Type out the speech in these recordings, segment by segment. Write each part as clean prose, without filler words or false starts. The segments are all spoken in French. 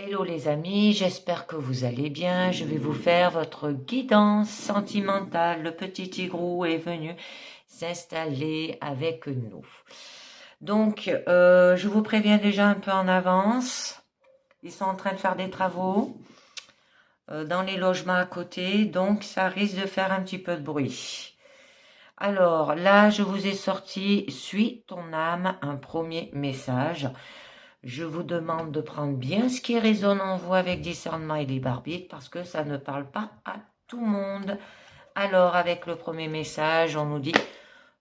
Hello les amis, j'espère que vous allez bien. Je vais vous faire votre guidance sentimentale. Le petit tigrou est venu s'installer avec nous. Donc, je vous préviens déjà un peu en avance. Ils sont en train de faire des travaux dans les logements à côté, donc ça risque de faire un petit peu de bruit. Alors là, je vous ai sorti Suis ton âme, un premier message. Je vous demande de prendre bien ce qui résonne en vous avec discernement et libre arbitre parce que ça ne parle pas à tout le monde. Alors, avec le premier message, on nous dit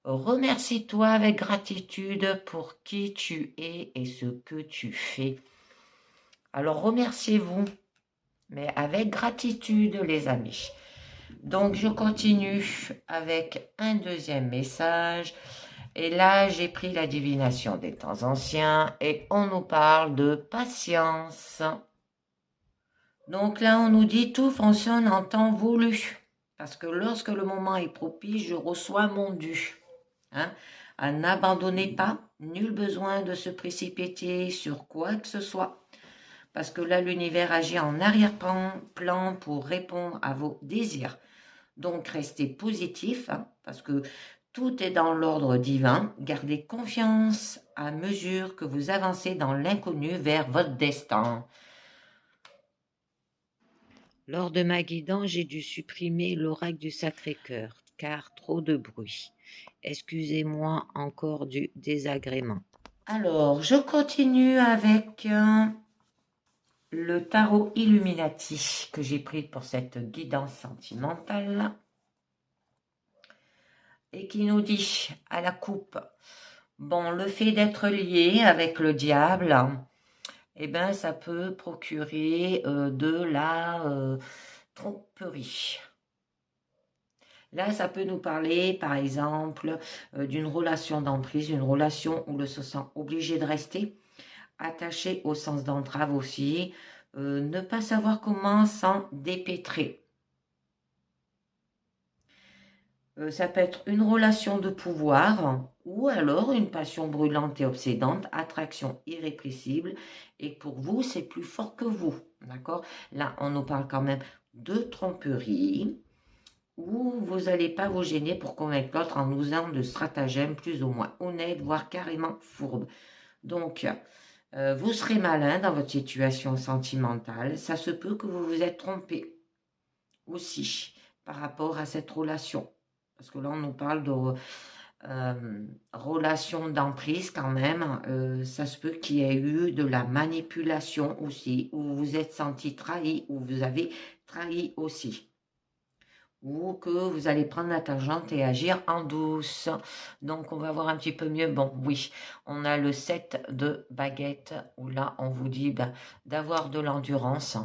remercie-toi avec gratitude pour qui tu es et ce que tu fais. Alors, remerciez-vous, mais avec gratitude, les amis. Donc, je continue avec un deuxième message. Et là, j'ai pris la divination des temps anciens et on nous parle de patience. Donc là, on nous dit tout fonctionne en temps voulu. Parce que lorsque le moment est propice, je reçois mon dû. Hein? N'abandonnez pas, nul besoin de se précipiter sur quoi que ce soit. Parce que là, l'univers agit en arrière-plan pour répondre à vos désirs. Donc, restez positif, hein, parce que tout est dans l'ordre divin. Gardez confiance à mesure que vous avancez dans l'inconnu vers votre destin. Lors de ma guidance, j'ai dû supprimer l'oracle du Sacré-Cœur, car trop de bruit. Excusez-moi encore du désagrément. Alors, je continue avec le tarot Illuminati que j'ai pris pour cette guidance sentimentale. Et qui nous dit à la coupe, bon, le fait d'être lié avec le diable, eh ben, ça peut procurer de la tromperie. Là, ça peut nous parler, par exemple, d'une relation d'emprise, une relation où l'on se sent obligé de rester, attaché au sens d'entrave aussi, ne pas savoir comment s'en dépêtrer. Ça peut être une relation de pouvoir ou alors une passion brûlante et obsédante, attraction irrépressible. Et pour vous, c'est plus fort que vous. D'accord? Là, on nous parle quand même de tromperie où vous n'allez pas vous gêner pour convaincre l'autre en usant de stratagèmes plus ou moins honnêtes, voire carrément fourbes. Donc, vous serez malin dans votre situation sentimentale. Ça se peut que vous vous êtes trompé aussi par rapport à cette relation. Parce que là, on nous parle de relation d'emprise quand même. Ça se peut qu'il y ait eu de la manipulation aussi, où vous vous êtes senti trahi, ou vous avez trahi aussi. Ou que vous allez prendre la tangente et agir en douce. Donc, on va voir un petit peu mieux. Bon, oui, on a le 7 de baguette, où là, on vous dit d'avoir de l'endurance.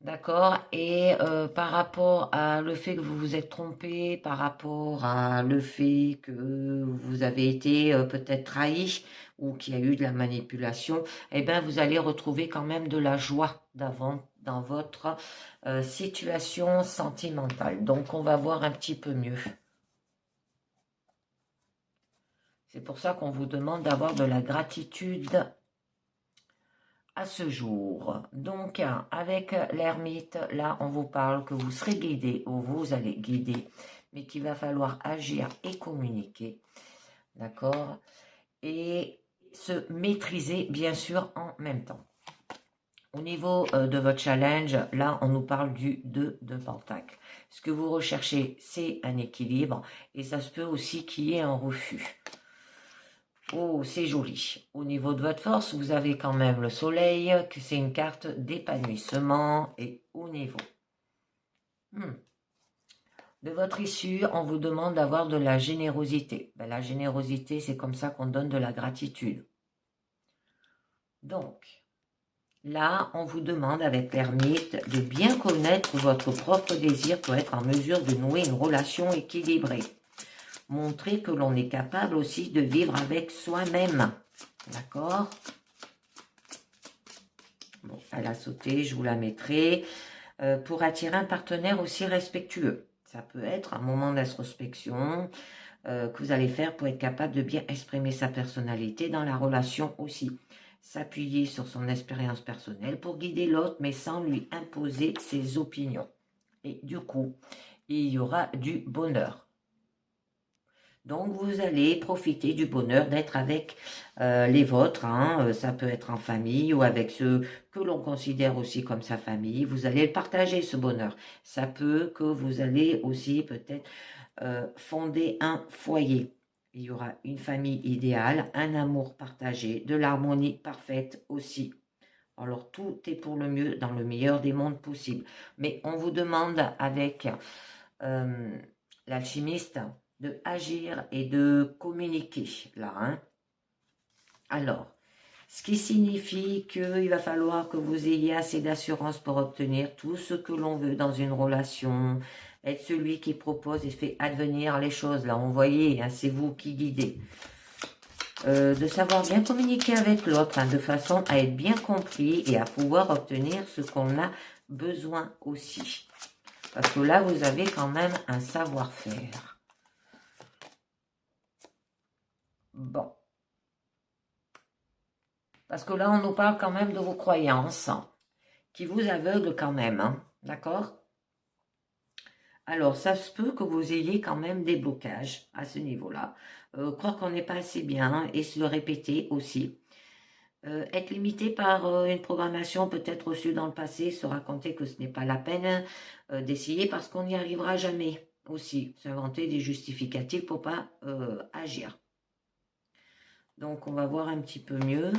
D'accord. Et par rapport à le fait que vous vous êtes trompé, par rapport à le fait que vous avez été peut-être trahi ou qu'il y a eu de la manipulation, eh bien, vous allez retrouver quand même de la joie dans votre situation sentimentale. Donc, on va voir un petit peu mieux. C'est pour ça qu'on vous demande d'avoir de la gratitude à ce jour. Donc, avec l'ermite, là, on vous parle que vous serez guidé ou vous allez guider, mais qu'il va falloir agir et communiquer. D'accord? Et se maîtriser, bien sûr, en même temps. Au niveau de votre challenge, là, on nous parle du 2 de Pentacle. Ce que vous recherchez, c'est un équilibre et ça se peut aussi qu'il y ait un refus. Oh, c'est joli. Au niveau de votre force, vous avez quand même le soleil, que c'est une carte d'épanouissement et au niveau de votre issue, on vous demande d'avoir de la générosité. Ben, la générosité, c'est comme ça qu'on donne de la gratitude. Donc, là, on vous demande avec l'ermite de bien connaître votre propre désir pour être en mesure de nouer une relation équilibrée. Montrer que l'on est capable aussi de vivre avec soi-même. D'accord? Bon, elle a sauté, je vous la mettrai. Pour attirer un partenaire aussi respectueux. Ça peut être un moment d'introspection, que vous allez faire pour être capable de bien exprimer sa personnalité dans la relation aussi. S'appuyer sur son expérience personnelle pour guider l'autre, mais sans lui imposer ses opinions. Et du coup, il y aura du bonheur. Donc, vous allez profiter du bonheur d'être avec les vôtres. Hein. Ça peut être en famille ou avec ceux que l'on considère aussi comme sa famille. Vous allez partager ce bonheur. Ça peut que vous allez aussi peut-être fonder un foyer. Il y aura une famille idéale, un amour partagé, de l'harmonie parfaite aussi. Alors, tout est pour le mieux dans le meilleur des mondes possibles. Mais on vous demande avec l'alchimiste de agir et de communiquer là. Hein. Alors, ce qui signifie qu'il va falloir que vous ayez assez d'assurance pour obtenir tout ce que l'on veut dans une relation, être celui qui propose et fait advenir les choses. Là, on voyait, hein, c'est vous qui guidez. De savoir bien communiquer avec l'autre, hein, de façon à être bien compris et à pouvoir obtenir ce qu'on a besoin aussi. Parce que là, vous avez quand même un savoir-faire. Bon. Parce que là, on nous parle quand même de vos croyances, hein, qui vous aveuglent quand même, hein, d'accord? Alors, ça se peut que vous ayez quand même des blocages à ce niveau-là. Croire qu'on n'est pas assez bien et se le répéter aussi. Être limité par une programmation peut-être reçue dans le passé, se raconter que ce n'est pas la peine d'essayer parce qu'on n'y arrivera jamais aussi. S'inventer des justificatifs pour pas agir. Donc, on va voir un petit peu mieux.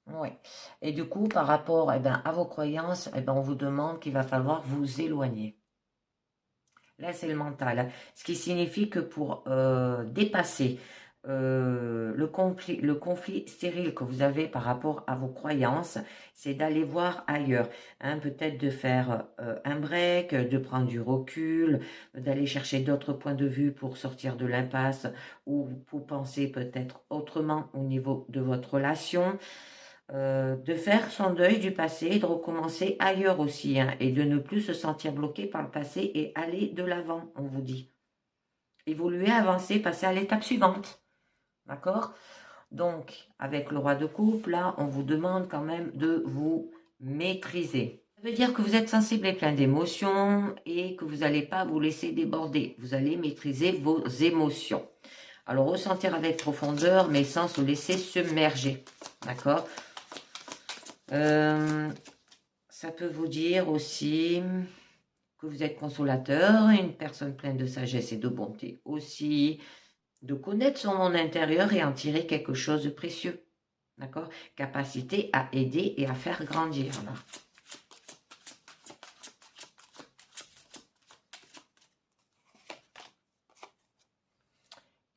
Oui. Et du coup, par rapport à vos croyances, on vous demande qu'il va falloir vous éloigner. Là, c'est le mental. Ce qui signifie que pour dépasser le conflit stérile que vous avez par rapport à vos croyances, c'est d'aller voir ailleurs. Hein, peut-être de faire un break, de prendre du recul, d'aller chercher d'autres points de vue pour sortir de l'impasse ou pour penser peut-être autrement au niveau de votre relation. De faire son deuil du passé, de recommencer ailleurs aussi, hein, et de ne plus se sentir bloqué par le passé et aller de l'avant, on vous dit. Évoluer, avancer, passer à l'étape suivante. D'accord? Donc, avec le roi de coupe, là, on vous demande quand même de vous maîtriser. Ça veut dire que vous êtes sensible et plein d'émotions et que vous n'allez pas vous laisser déborder. Vous allez maîtriser vos émotions. Alors, ressentir avec profondeur, mais sans se laisser submerger. D'accord? Ça peut vous dire aussi que vous êtes consolateur, une personne pleine de sagesse et de bonté aussi, de connaître son monde intérieur et en tirer quelque chose de précieux. D'accord? Capacité à aider et à faire grandir. Là.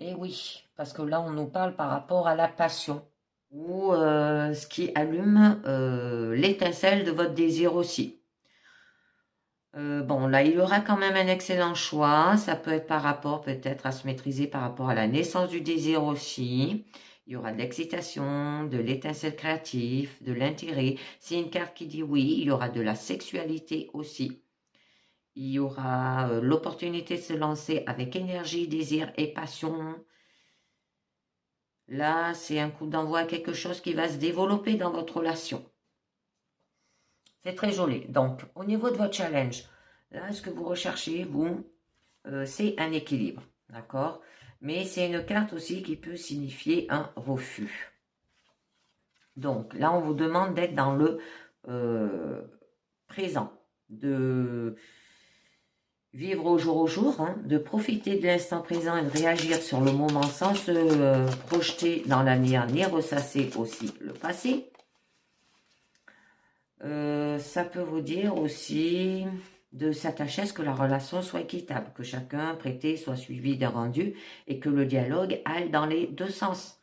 Et oui, parce que là, on nous parle par rapport à la passion ou ce qui allume l'étincelle de votre désir aussi. Bon, là, il y aura quand même un excellent choix. Ça peut être par rapport peut-être à se maîtriser par rapport à la naissance du désir aussi. Il y aura de l'excitation, de l'étincelle créative, de l'intérêt. C'est une carte qui dit oui. Il y aura de la sexualité aussi. Il y aura l'opportunité de se lancer avec énergie, désir et passion. Là, c'est un coup d'envoi à quelque chose qui va se développer dans votre relation. C'est très joli. Donc, au niveau de votre challenge, là, ce que vous recherchez, vous, c'est un équilibre. D'accord? Mais c'est une carte aussi qui peut signifier un refus. Donc, là, on vous demande d'être dans le présent, de vivre au jour, hein, de profiter de l'instant présent et de réagir sur le moment sans se projeter dans l'avenir ni ressasser aussi le passé. Ça peut vous dire aussi de s'attacher à ce que la relation soit équitable, que chacun prêté soit suivi d'un rendu et que le dialogue aille dans les deux sens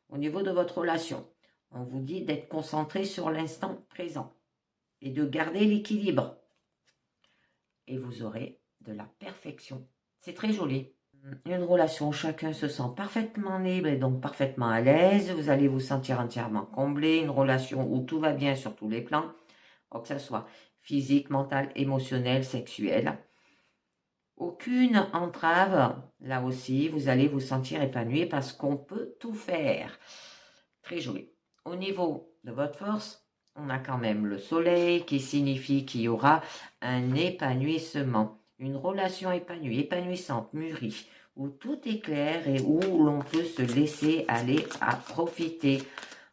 au niveau de votre relation. On vous dit d'être concentré sur l'instant présent et de garder l'équilibre. Et vous aurez de la perfection. C'est très joli. Une relation où chacun se sent parfaitement libre et donc parfaitement à l'aise. Vous allez vous sentir entièrement comblé. Une relation où tout va bien sur tous les plans, que ce soit physique, mental, émotionnel, sexuel. Aucune entrave, là aussi, vous allez vous sentir épanoui parce qu'on peut tout faire. Très joli. Au niveau de votre force, on a quand même le soleil qui signifie qu'il y aura un épanouissement, une relation épanouie, épanouissante, mûrie, où tout est clair et où l'on peut se laisser aller à profiter.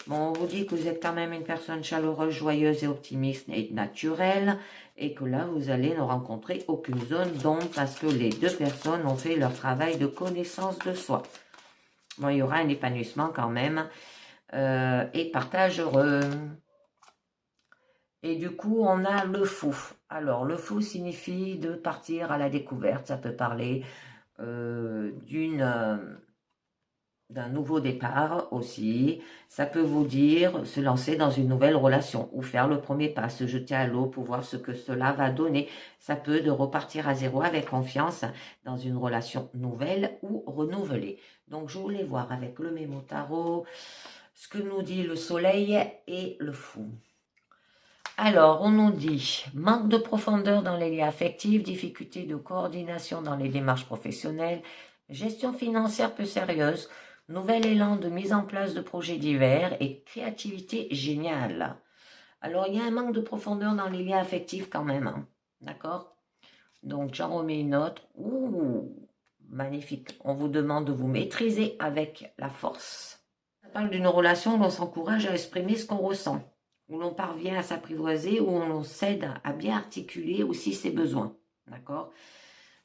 Bon, on vous dit que vous êtes quand même une personne chaleureuse, joyeuse et optimiste et naturelle, et que là, vous allez ne rencontrer aucune zone d'ombre parce que les deux personnes ont fait leur travail de connaissance de soi. Bon, il y aura un épanouissement quand même, et partage heureux. Et du coup, on a le fou. Alors, le fou signifie de partir à la découverte. Ça peut parler d'un nouveau départ aussi. Ça peut vous dire se lancer dans une nouvelle relation ou faire le premier pas, se jeter à l'eau pour voir ce que cela va donner. Ça peut de repartir à zéro avec confiance dans une relation nouvelle ou renouvelée. Donc, je voulais voir avec le mémo tarot ce que nous dit le soleil et le fou. Alors, on nous dit manque de profondeur dans les liens affectifs, difficulté de coordination dans les démarches professionnelles, gestion financière peu sérieuse, nouvel élan de mise en place de projets divers et créativité géniale. Alors, il y a un manque de profondeur dans les liens affectifs quand même, hein. D'accord? Donc, j'en remets une autre. Ouh, magnifique. On vous demande de vous maîtriser avec la force. Ça parle d'une relation où l'on s'encourage à exprimer ce qu'on ressent, où l'on parvient à s'apprivoiser, où on s'aide à bien articuler aussi ses besoins. D'accord?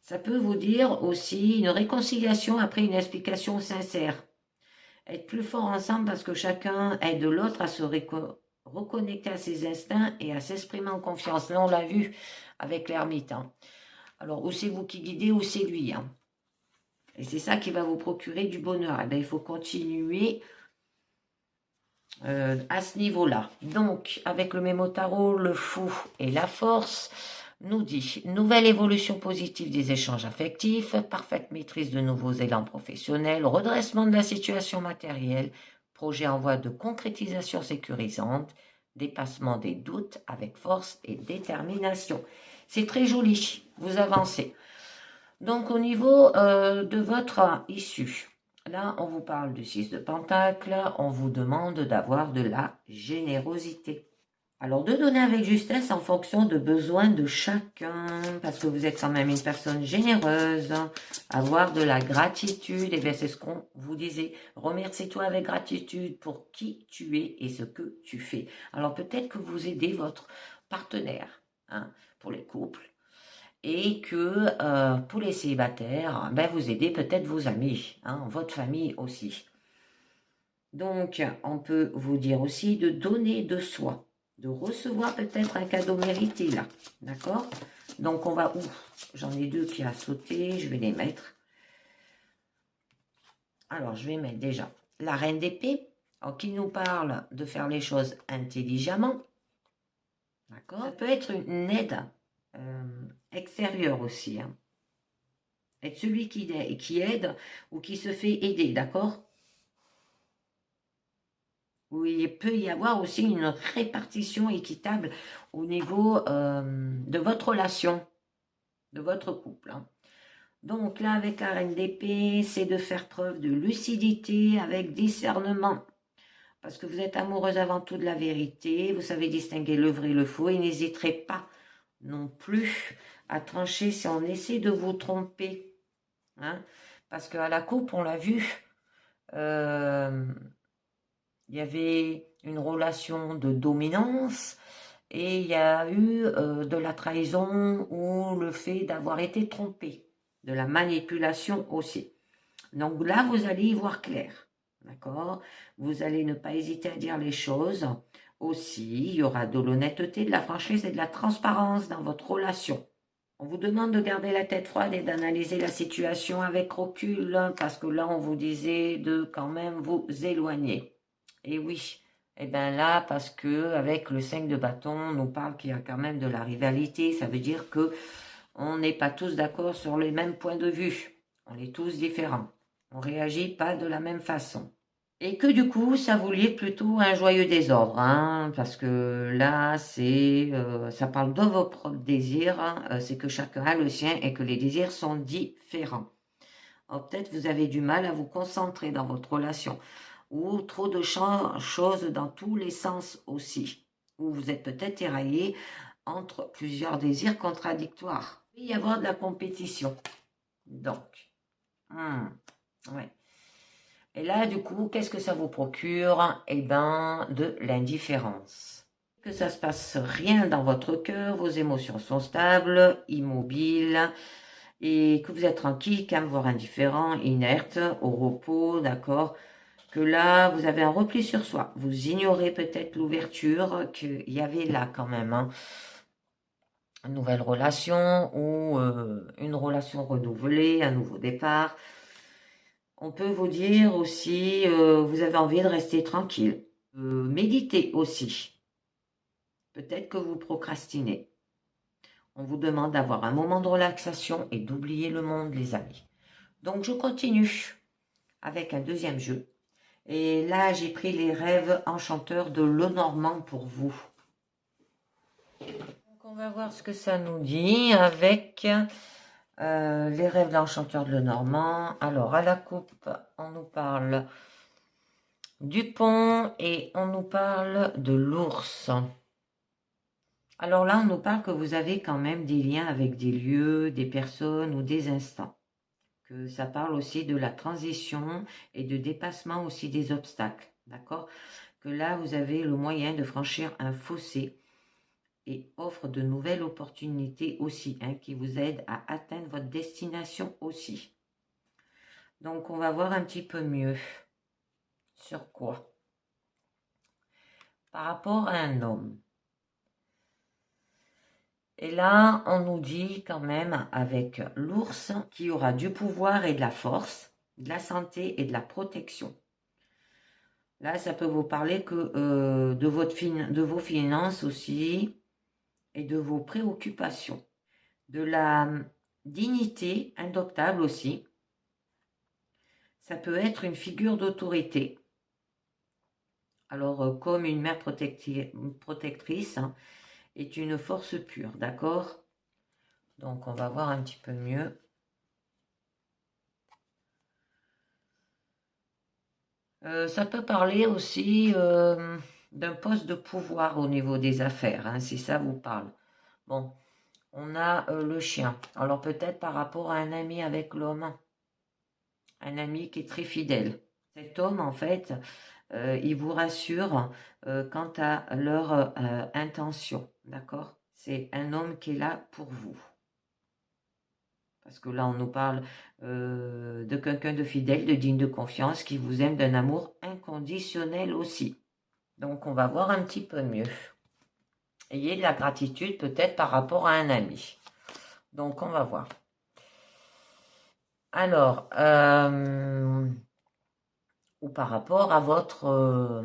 Ça peut vous dire aussi une réconciliation après une explication sincère. Être plus fort ensemble parce que chacun aide l'autre à se reconnecter à ses instincts et à s'exprimer en confiance. Là, on l'a vu avec l'ermite, hein. Alors, ou c'est vous qui guidez, ou c'est lui, hein. Et c'est ça qui va vous procurer du bonheur. Eh bien, il faut continuer à ce niveau-là. Donc, avec le mémo tarot, le fou et la force, nous dit nouvelle évolution positive des échanges affectifs, parfaite maîtrise de nouveaux élans professionnels, redressement de la situation matérielle, projet en voie de concrétisation sécurisante, dépassement des doutes avec force et détermination. C'est très joli, vous avancez. Donc, au niveau de votre issue, là, on vous parle du 6 de Pentacle, on vous demande d'avoir de la générosité. Alors, de donner avec justesse en fonction de besoins de chacun, parce que vous êtes quand même une personne généreuse, avoir de la gratitude, et bien c'est ce qu'on vous disait, remercie-toi avec gratitude pour qui tu es et ce que tu fais. Alors, peut-être que vous aidez votre partenaire, hein, pour les couples, et que pour les célibataires, ben vous aidez peut-être vos amis, hein, votre famille aussi. Donc, on peut vous dire aussi de donner de soi, de recevoir peut-être un cadeau mérité là, d'accord? Donc, on va... J'en ai deux qui a sauté, je vais les mettre. Alors, je vais mettre déjà la reine d'épée, qui nous parle de faire les choses intelligemment, d'accord? Ça peut être une aide extérieure aussi, hein. Être celui qui aide ou qui se fait aider, d'accord? Où il peut y avoir aussi une répartition équitable au niveau de votre relation, de votre couple, hein. Donc là, avec la reine d'épée, c'est de faire preuve de lucidité avec discernement. Parce que vous êtes amoureuse avant tout de la vérité, vous savez distinguer le vrai et le faux, et n'hésiterez pas non plus à trancher si on essaie de vous tromper, hein. Parce qu'à la coupe, on l'a vu, il y avait une relation de dominance et il y a eu de la trahison ou le fait d'avoir été trompé, de la manipulation aussi. Donc là, vous allez y voir clair, d'accord? Vous allez ne pas hésiter à dire les choses. Aussi, il y aura de l'honnêteté, de la franchise et de la transparence dans votre relation. On vous demande de garder la tête froide et d'analyser la situation avec recul, parce que là, on vous disait de quand même vous éloigner. Et oui, et bien là, parce que avec le 5 de bâton, on nous parle qu'il y a quand même de la rivalité. Ça veut dire que on n'est pas tous d'accord sur les mêmes points de vue. On est tous différents. On ne réagit pas de la même façon. Et que du coup, ça vous livre plutôt un joyeux désordre, hein, parce que là, ça parle de vos propres désirs, hein, c'est que chacun a le sien et que les désirs sont différents. Alors peut-être vous avez du mal à vous concentrer dans votre relation, ou trop de choses dans tous les sens aussi, ou vous êtes peut-être tiraillé entre plusieurs désirs contradictoires. Il peut y avoir de la compétition, donc, ouais. Et là, du coup, qu'est-ce que ça vous procure? Eh ben, de l'indifférence. Que ça se passe rien dans votre cœur, vos émotions sont stables, immobiles, et que vous êtes tranquille, calme, voire indifférent, inerte, au repos, d'accord? Que là, vous avez un repli sur soi. Vous ignorez peut-être l'ouverture qu'il y avait là quand même, hein. Une nouvelle relation ou une relation renouvelée, un nouveau départ. On peut vous dire aussi, vous avez envie de rester tranquille. Méditez aussi. Peut-être que vous procrastinez. On vous demande d'avoir un moment de relaxation et d'oublier le monde, les amis. Donc, je continue avec un deuxième jeu. Et là, j'ai pris les rêves enchanteurs de Lenormand pour vous. Donc, on va voir ce que ça nous dit avec les rêves de l'enchanteur de Lenormand. Alors, à la coupe, on nous parle du pont et on nous parle de l'ours. Alors là, on nous parle que vous avez quand même des liens avec des lieux, des personnes ou des instants. Que ça parle aussi de la transition et de dépassement aussi des obstacles. D'accord? Que là, vous avez le moyen de franchir un fossé et offre de nouvelles opportunités aussi, hein, qui vous aident à atteindre votre destination aussi. Donc, on va voir un petit peu mieux sur quoi. Par rapport à un homme. Et là, on nous dit quand même avec l'ours qu'il y aura du pouvoir et de la force, de la santé et de la protection. Là, ça peut vous parler que de vos finances aussi et de vos préoccupations. De la dignité indoctable aussi. Ça peut être une figure d'autorité. Alors, comme une mère protectrice, hein, est une force pure, d'accord? Donc, on va voir un petit peu mieux. Ça peut parler aussi d'un poste de pouvoir au niveau des affaires, hein, si ça vous parle. Bon, on a le chien. Alors peut-être par rapport à un ami avec l'homme, un ami qui est très fidèle. Cet homme, en fait, il vous rassure quant à leur intention, d'accord? C'est un homme qui est là pour vous. Parce que là, on nous parle de quelqu'un de fidèle, de digne de confiance, qui vous aime d'un amour inconditionnel aussi. Donc, on va voir un petit peu mieux. Ayez de la gratitude peut-être par rapport à un ami. Donc, on va voir. Alors, ou par rapport à votre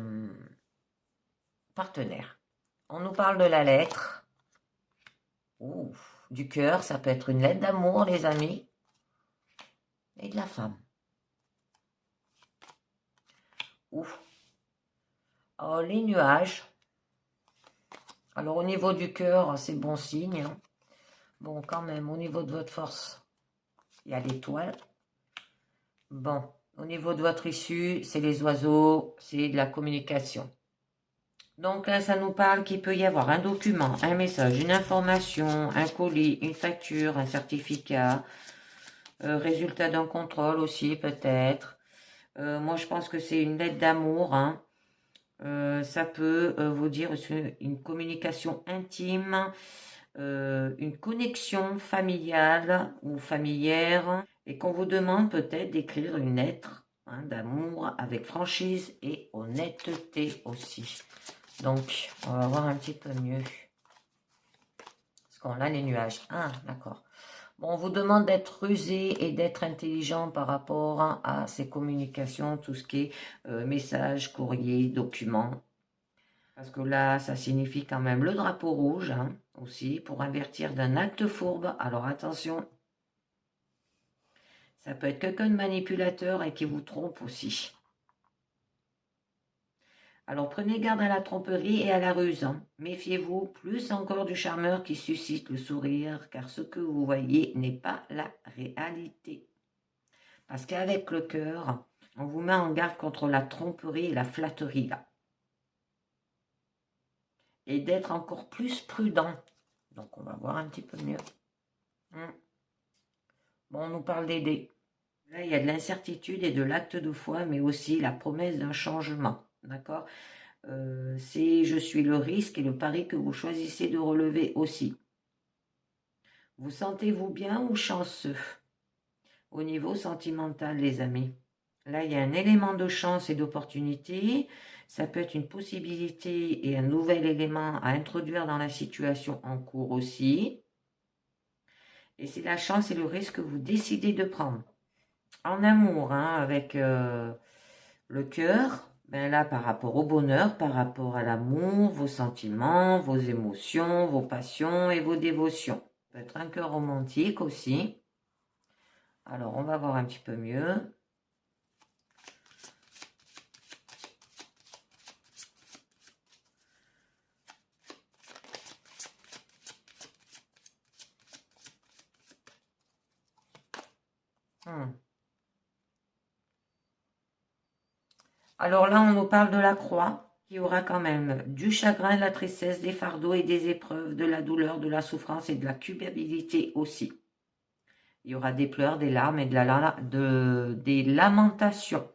partenaire. On nous parle de la lettre. Ouh, du cœur, ça peut être une lettre d'amour, les amis. Et de la femme. Ouf. Oh, les nuages. Alors, au niveau du cœur, c'est bon signe, hein. Bon, quand même, au niveau de votre force, il y a l'étoile. Bon, au niveau de votre issue, c'est les oiseaux, c'est de la communication. Donc là, ça nous parle qu'il peut y avoir un document, un message, une information, un colis, une facture, un certificat, résultat d'un contrôle aussi peut-être. Moi, je pense que c'est une lettre d'amour, hein. Ça peut vous dire une communication intime, une connexion familiale ou familière, et qu'on vous demande peut-être d'écrire une lettre, hein, d'amour avec franchise et honnêteté aussi. Donc, on va voir un petit peu mieux. Parce qu'on a les nuages. Ah, d'accord. Bon, on vous demande d'être rusé et d'être intelligent par rapport à ces communications, tout ce qui est messages, courrier, documents. Parce que là, ça signifie quand même le drapeau rouge, hein, aussi, pour avertir d'un acte fourbe. Alors attention, ça peut être quelqu'un de manipulateur et qui vous trompe aussi. Alors prenez garde à la tromperie et à la ruse, hein. Méfiez-vous plus encore du charmeur qui suscite le sourire, car ce que vous voyez n'est pas la réalité. Parce qu'avec le cœur, on vous met en garde contre la tromperie et la flatterie là. Et d'être encore plus prudent. Donc on va voir un petit peu mieux. Bon, on nous parle d'aider. Là, il y a de l'incertitude et de l'acte de foi, mais aussi la promesse d'un changement. D'accord? C'est je suis le risque et le pari que vous choisissez de relever aussi. Vous sentez-vous bien ou chanceux? Au niveau sentimental, les amis. Là, il y a un élément de chance et d'opportunité. Ça peut être une possibilité et un nouvel élément à introduire dans la situation en cours aussi. Et c'est la chance et le risque que vous décidez de prendre. En amour, hein, avec le cœur, ben là, par rapport au bonheur, par rapport à l'amour, vos sentiments, vos émotions, vos passions et vos dévotions. Ça peut être un cœur romantique aussi. Alors, on va voir un petit peu mieux. Alors là, on nous parle de la croix, qui aura quand même du chagrin, de la tristesse, des fardeaux et des épreuves, de la douleur, de la souffrance et de la culpabilité aussi. Il y aura des pleurs, des larmes et des lamentations.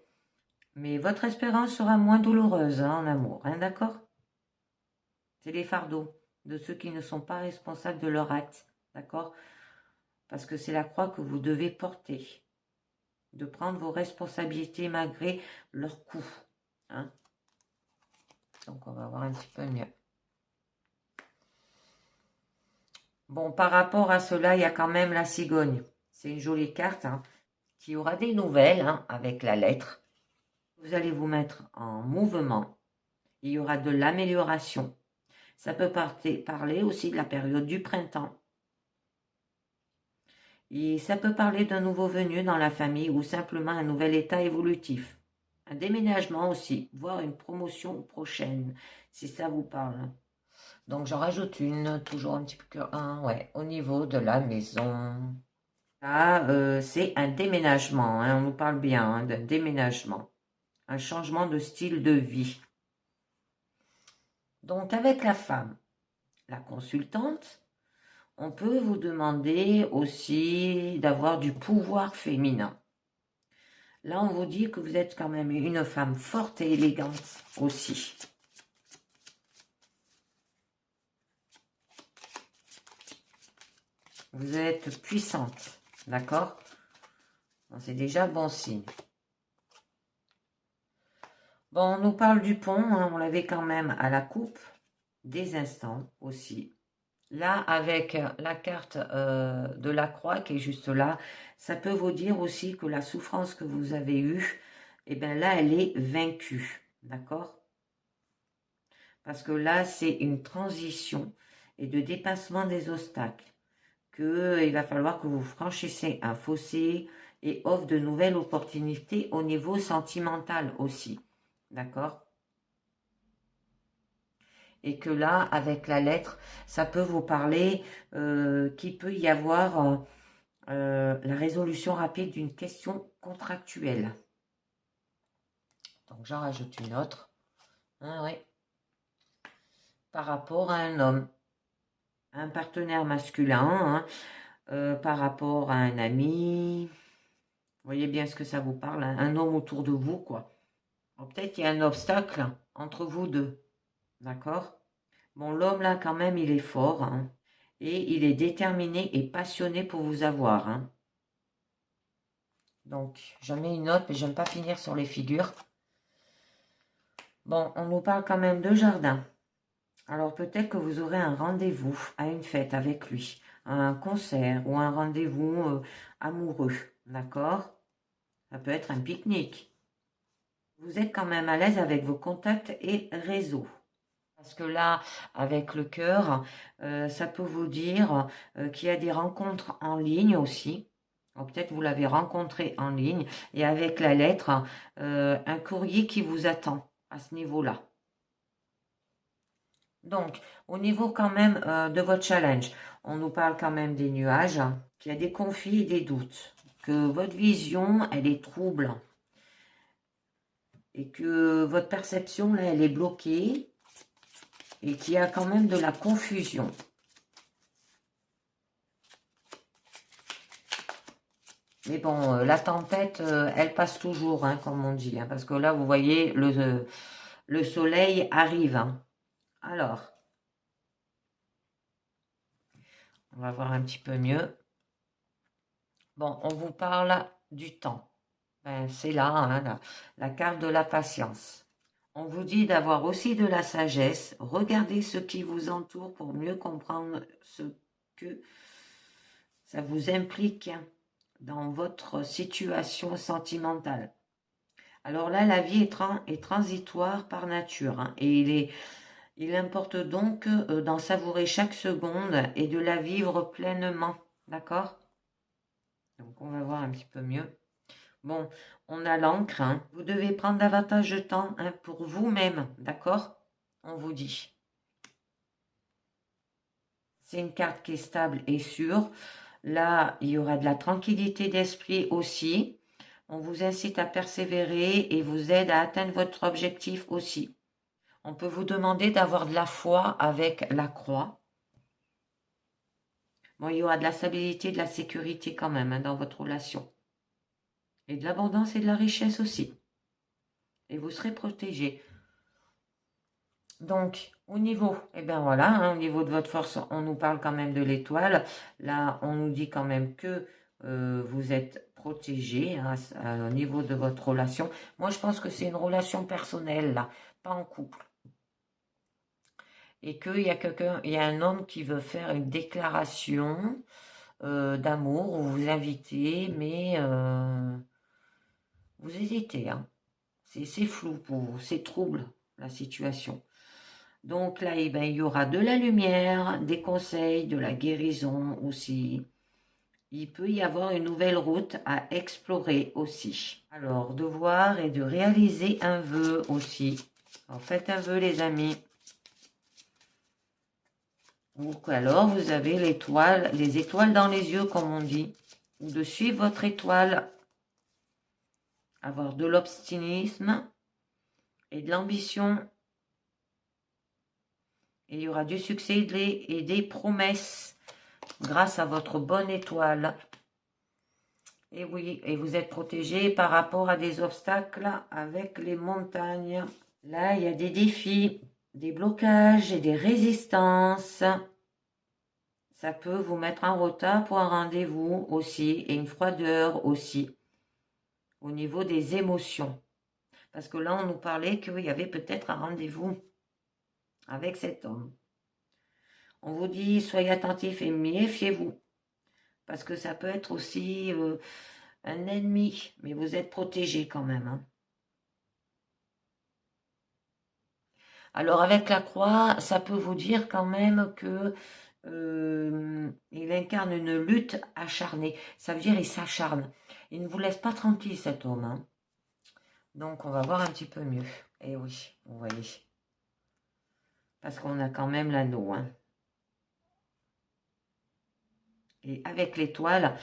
Mais votre espérance sera moins douloureuse en amour, hein, d'accord? C'est les fardeaux de ceux qui ne sont pas responsables de leur acte, d'accord? Parce que c'est la croix que vous devez porter. De prendre vos responsabilités malgré leur coût. Hein? Donc, on va voir un petit peu mieux. Bon, par rapport à cela, il y a quand même la cigogne. C'est une jolie carte hein, qui aura des nouvelles hein, avec la lettre. Vous allez vous mettre en mouvement. Il y aura de l'amélioration. Ça peut parler aussi de la période du printemps. Et ça peut parler d'un nouveau venu dans la famille ou simplement un nouvel état évolutif. Un déménagement aussi, voire une promotion prochaine, si ça vous parle. Donc j'en rajoute une, toujours un petit peu ouais, au niveau de la maison. Là, c'est un déménagement, hein, on nous parle bien hein, d'un déménagement. Un changement de style de vie. Donc avec la femme, la consultante, on peut vous demander aussi d'avoir du pouvoir féminin. Là, on vous dit que vous êtes quand même une femme forte et élégante aussi. Vous êtes puissante, d'accord? C'est déjà bon signe. Bon, on nous parle du pont, hein, on l'avait quand même à la coupe, des instants aussi. Là, avec la carte de la croix qui est juste là, ça peut vous dire aussi que la souffrance que vous avez eue, eh bien là, elle est vaincue, d'accord? Parce que là, c'est une transition et de dépassement des obstacles. Il va falloir que vous franchissez un fossé et offre de nouvelles opportunités au niveau sentimental aussi, d'accord? Et que là, avec la lettre, ça peut vous parler qu'il peut y avoir la résolution rapide d'une question contractuelle. Donc, j'en rajoute une autre. Ah, ouais. Par rapport à un homme, un partenaire masculin, hein, par rapport à un ami. Vous voyez bien ce que ça vous parle, hein, un homme autour de vous, quoi. Peut-être qu'il y a un obstacle entre vous deux. D'accord? Bon, l'homme là, quand même, il est fort. Hein, et il est déterminé et passionné pour vous avoir. Hein. Donc, j'en mets une autre, mais j'aime pas finir sur les figures. Bon, on nous parle quand même de jardin. Alors, peut-être que vous aurez un rendez-vous à une fête avec lui. Un concert ou un rendez-vous amoureux. D'accord? Ça peut être un pique-nique. Vous êtes quand même à l'aise avec vos contacts et réseaux. Parce que là, avec le cœur, ça peut vous dire qu'il y a des rencontres en ligne aussi. Peut-être vous l'avez rencontré en ligne. Et avec la lettre, un courrier qui vous attend à ce niveau-là. Donc, au niveau quand même de votre challenge, on nous parle quand même des nuages, hein, qu'il y a des conflits et des doutes, que votre vision, elle est trouble et que votre perception, là, elle est bloquée et qu'il y a quand même de la confusion. Mais bon, la tempête, elle passe toujours, hein, comme on dit, hein, parce que là, vous voyez, le soleil arrive. Hein. Alors, on va voir un petit peu mieux. Bon, on vous parle du temps. Ben, c'est là, hein, la carte de la patience. On vous dit d'avoir aussi de la sagesse. Regardez ce qui vous entoure pour mieux comprendre ce que ça vous implique dans votre situation sentimentale. Alors là, la vie est transitoire par nature, hein, et il importe donc d'en savourer chaque seconde et de la vivre pleinement. D'accord? Donc on va voir un petit peu mieux. Bon, on a l'encre, hein. Vous devez prendre davantage de temps, hein, pour vous-même, d'accord? On vous dit. C'est une carte qui est stable et sûre. Là, il y aura de la tranquillité d'esprit aussi. On vous incite à persévérer et vous aide à atteindre votre objectif aussi. On peut vous demander d'avoir de la foi avec la croix. Bon, il y aura de la stabilité, de la sécurité quand même, hein, dans votre relation. Et de l'abondance et de la richesse aussi. Et vous serez protégé. Donc, au niveau, eh bien voilà, hein, au niveau de votre force, on nous parle quand même de l'étoile. Là, on nous dit quand même que vous êtes protégé, hein, au niveau de votre relation. Moi, je pense que c'est une relation personnelle, là, pas en couple. Et qu'il y a quelqu'un, il y a un homme qui veut faire une déclaration d'amour, ou vous invitez, mais vous hésitez, hein. C'est flou pour vous, c'est trouble la situation. Donc là, eh ben, il y aura de la lumière, des conseils, de la guérison aussi. Il peut y avoir une nouvelle route à explorer aussi. Alors, de voir et de réaliser un vœu aussi. Alors, faites un vœu, les amis. Ou alors, vous avez l'étoile, les étoiles dans les yeux, comme on dit. Ou de suivre votre étoile. Avoir de l'optimisme et de l'ambition. Et il y aura du succès et des promesses grâce à votre bonne étoile. Et oui, et vous êtes protégé par rapport à des obstacles avec les montagnes. Là, il y a des défis, des blocages et des résistances. Ça peut vous mettre en retard pour un rendez-vous aussi, et une froideur aussi, au niveau des émotions. Parce que là, on nous parlait qu'il y avait peut-être un rendez-vous avec cet homme. On vous dit, soyez attentifs et méfiez-vous. Parce que ça peut être aussi un ennemi, mais vous êtes protégé quand même. Hein. Alors avec la croix, ça peut vous dire quand même que il incarne une lutte acharnée. Ça veut dire il s'acharne. Il ne vous laisse pas tranquille cet homme. Hein. Donc on va voir un petit peu mieux. Et oui, vous voyez. Parce qu'on a quand même l'anneau. Hein. Et avec l'étoile,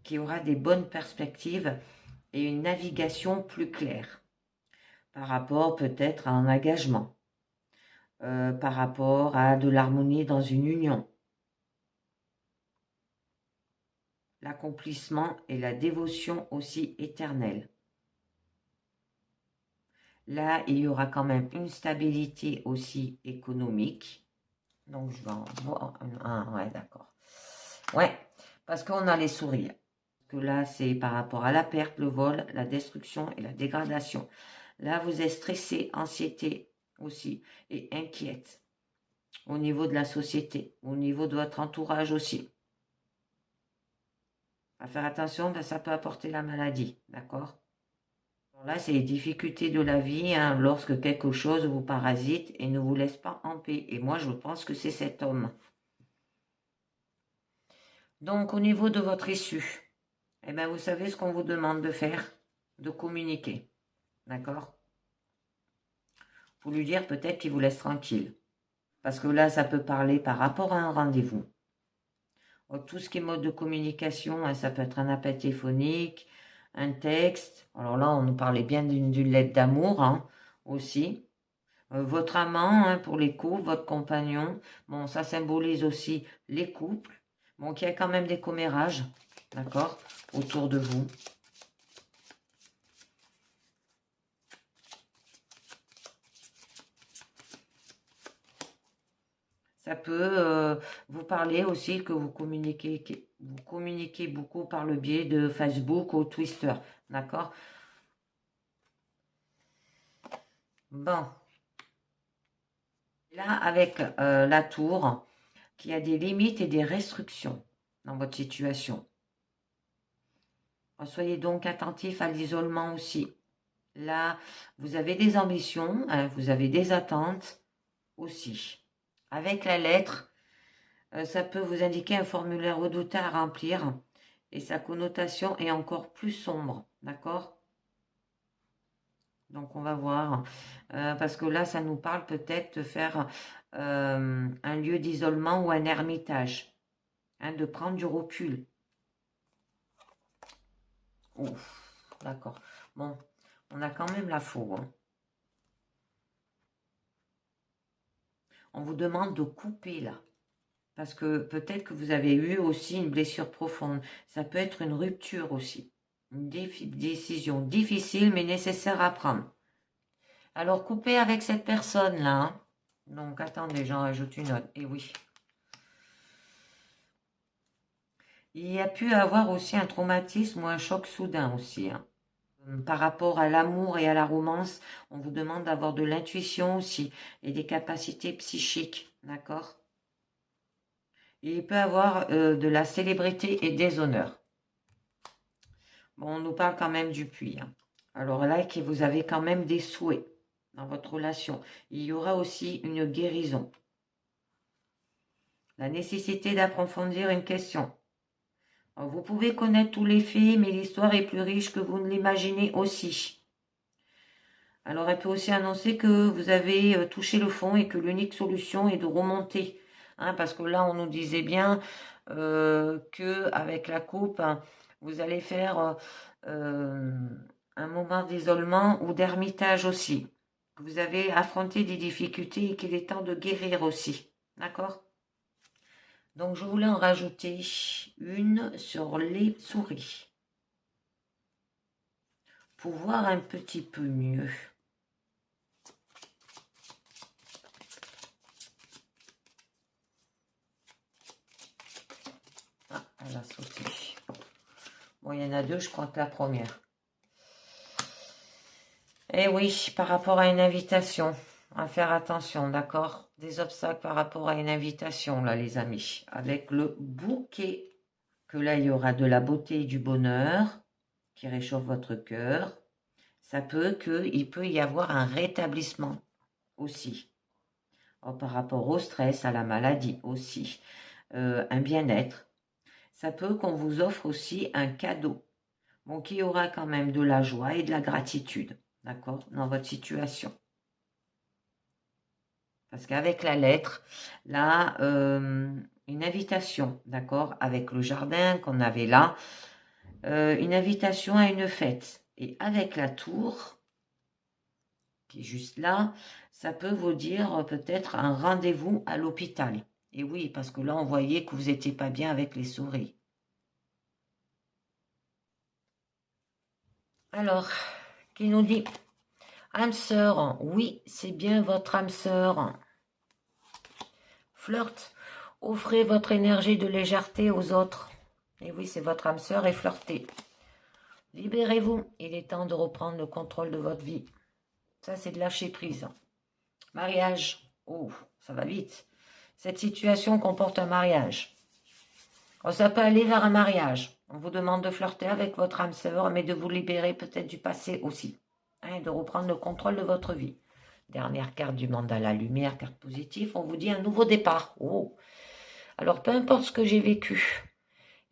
qui aura des bonnes perspectives et une navigation plus claire. Par rapport peut-être à un engagement. Par rapport à de l'harmonie dans une union. L'accomplissement et la dévotion aussi éternelle. Là, il y aura quand même une stabilité aussi économique. Donc, je vais en voir un. Ouais, d'accord. Ouais, parce qu'on a les sourires. Que là, c'est par rapport à la perte, le vol, la destruction et la dégradation. Là, vous êtes stressé, anxiété aussi, et inquiète. Au niveau de la société, au niveau de votre entourage aussi. À faire attention, ben, ça peut apporter la maladie, d'accord? Là, c'est les difficultés de la vie, hein, lorsque quelque chose vous parasite et ne vous laisse pas en paix. Et moi, je pense que c'est cet homme. Donc, au niveau de votre issue, eh bien, vous savez ce qu'on vous demande de faire, de communiquer, d'accord? faut lui dire peut-être qu'il vous laisse tranquille. Parce que là, ça peut parler par rapport à un rendez-vous. Tout ce qui est mode de communication, hein, ça peut être un appel téléphonique, un texte. Alors là, on nous parlait bien d'une lettre d'amour hein, aussi. Votre amant, hein, pour les couples, votre compagnon. Bon, ça symbolise aussi les couples. Bon, qu'il y a quand même des commérages, d'accord, autour de vous. Ça peut vous parler aussi que vous communiquez beaucoup par le biais de Facebook ou Twitter, d'accord? Bon. Là, avec la tour, qu'il y a des limites et des restrictions dans votre situation. Soyez donc attentif à l'isolement aussi. Là, vous avez des ambitions, hein, vous avez des attentes aussi. Avec la lettre, ça peut vous indiquer un formulaire redouté à remplir et sa connotation est encore plus sombre, d'accord? Donc on va voir, parce que là ça nous parle peut-être de faire un lieu d'isolement ou un ermitage, hein, de prendre du recul. Ouf, d'accord. Bon, on a quand même la faux. Hein. On vous demande de couper là. Parce que peut-être que vous avez eu aussi une blessure profonde. Ça peut être une rupture aussi. Une décision difficile mais nécessaire à prendre. Alors coupez avec cette personne-là. Hein. Donc attendez, j'en rajoute une autre. Et oui. Il y a pu avoir aussi un traumatisme ou un choc soudain aussi. Hein. Par rapport à l'amour et à la romance, on vous demande d'avoir de l'intuition aussi et des capacités psychiques, d'accord? Il peut y avoir de la célébrité et des honneurs. Bon, on nous parle quand même du puits. Hein. Alors là, que vous avez quand même des souhaits dans votre relation. Il y aura aussi une guérison. La nécessité d'approfondir une question. Alors, vous pouvez connaître tous les faits, mais l'histoire est plus riche que vous ne l'imaginez aussi. Alors, elle peut aussi annoncer que vous avez touché le fond et que l'unique solution est de remonter. Hein, parce que là, on nous disait bien que avec la coupe, hein, vous allez faire un moment d'isolement ou d'ermitage aussi. Que vous avez affronté des difficultés et qu'il est temps de guérir aussi. D'accord? Donc, je voulais en rajouter une sur les souris. Pour voir un petit peu mieux. Ah, elle a sauté. Bon, il y en a deux, je crois que la première. Eh oui, par rapport à une invitation, à faire attention, d'accord? Des obstacles par rapport à une invitation, là, les amis. Avec le bouquet, que là, il y aura de la beauté et du bonheur qui réchauffe votre cœur. Ça peut qu'il peut y avoir un rétablissement aussi. Par rapport au stress, à la maladie aussi. Un bien-être. Ça peut qu'on vous offre aussi un cadeau. Bon, qui aura quand même de la joie et de la gratitude, d'accord, dans votre situation. Parce qu'avec la lettre, là, une invitation, d'accord, avec le jardin qu'on avait là, une invitation à une fête. Et avec la tour, qui est juste là, ça peut vous dire peut-être un rendez-vous à l'hôpital. Et oui, parce que là, on voyait que vous n'étiez pas bien avec les souris. Alors, qui nous dit âme sœur, oui, c'est bien votre âme sœur. Flirt, offrez votre énergie de légèreté aux autres. Et oui, c'est votre âme sœur et flirtez. Libérez-vous, il est temps de reprendre le contrôle de votre vie. Ça, c'est de lâcher prise. Mariage, oh, ça va vite. Cette situation comporte un mariage. Oh, ça peut aller vers un mariage. On vous demande de flirter avec votre âme sœur, mais de vous libérer peut-être du passé aussi. Hein, de reprendre le contrôle de votre vie. Dernière carte du mandala lumière, carte positive, on vous dit un nouveau départ. Oh. Alors, peu importe ce que j'ai vécu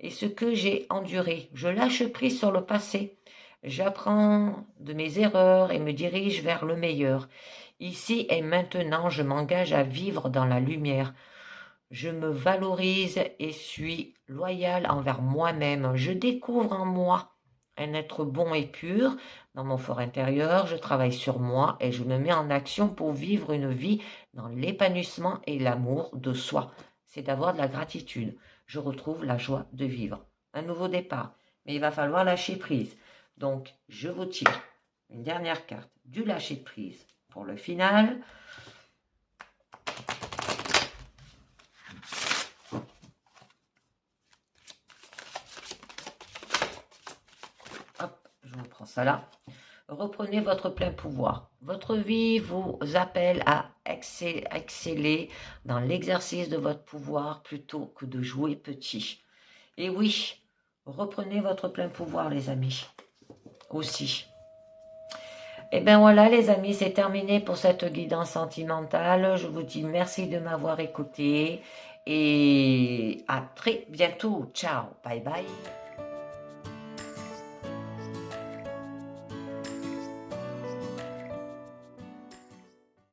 et ce que j'ai enduré, je lâche prise sur le passé. J'apprends de mes erreurs et me dirige vers le meilleur. Ici et maintenant, je m'engage à vivre dans la lumière. Je me valorise et suis loyal envers moi-même. Je découvre en moi un être bon et pur. Dans mon fort intérieur, je travaille sur moi et je me mets en action pour vivre une vie dans l'épanouissement et l'amour de soi. C'est d'avoir de la gratitude. Je retrouve la joie de vivre. Un nouveau départ. Mais il va falloir lâcher prise. Donc, je vous tire une dernière carte du lâcher prise pour le final. Hop, je vous prends ça là. Reprenez votre plein pouvoir. Votre vie vous appelle à exceller dans l'exercice de votre pouvoir plutôt que de jouer petit. Et oui, reprenez votre plein pouvoir, les amis. Aussi. Et bien voilà, les amis, c'est terminé pour cette guidance sentimentale. Je vous dis merci de m'avoir écouté et à très bientôt. Ciao, bye bye.